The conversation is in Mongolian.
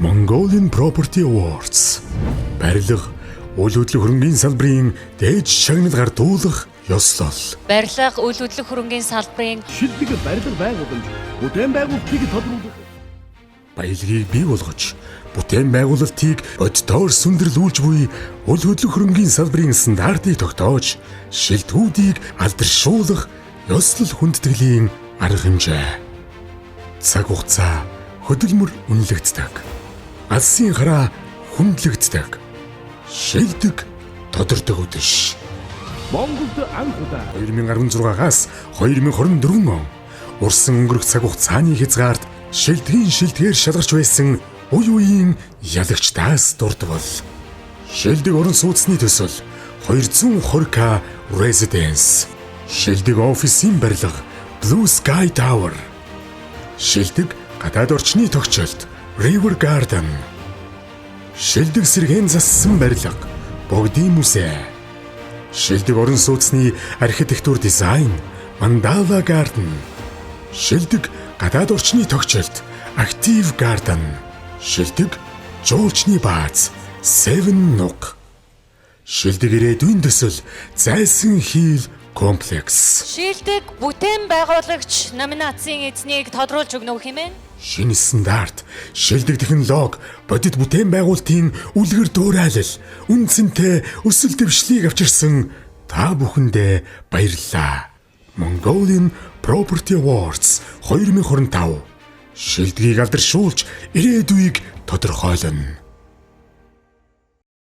Mongolian Property Awards. Барилга, үйл хөдлөх хөрөнгийн салбарын дээд шагнал гардуулах ёслол. Барилга, үйл хөдлөх хөрөнгийн салбарын шилдэг барилга байгууламж, бүтээн байгуулалтыг тодруулах. Баялагийг бий болгож, бүтээн байгуулалтыг боддоор сүндэрлүүлж буй үйл хөдлөх хөрөнгийн салбарын стандартыг тогтоож, шилдэгүүдийг алдаршуулах ёслол хүндэтгэлийн арга хэмжээ. Цаг хугацаа хөдөлмөр үнэлэгддэг. Алсын хараа хүндлэгддэг. Шилдэг тодордог үдэш. Монголд анх удаа 2016-аас 2024 он урсан өнгөрөх цаг хугацааны хязгаарт шилдгээр шалгарч байсан үе үеийн ялагчдаас дурдвал шилдэг орон сууцны төсөл 220K Residence, шилдэг офисын барилга Blue Sky Tower, шилдэг гадаад орчны тогтчлт River Garden, шилдэг сэргээн зассан барилга Богдын музей, шилдэг орон сууцны архитектур дизайн Mandala Garden, шилдэг гадаад орчны тогтчлт Active Garden, шилдэг жуулчны бааз Seven Nook, шилдэг ирээдүйн төсөл Зайсан Хийл комплекс. шилдэг бүтээн байгуулагч номинацийн эзнийг тодруулж өгнө үү хэмээн? Шинэ стандарт, шилдэг технологи, бодит бүтээн байгуулалтын үлгэр дуурайлал, үнцэнтэй өсөл дэвшлийг авчирсан та бүхэндээ баярлалаа. Mongolian Property Awards 2025 шилдгийг алдаршуулж ирээдүйг тодорхойлно.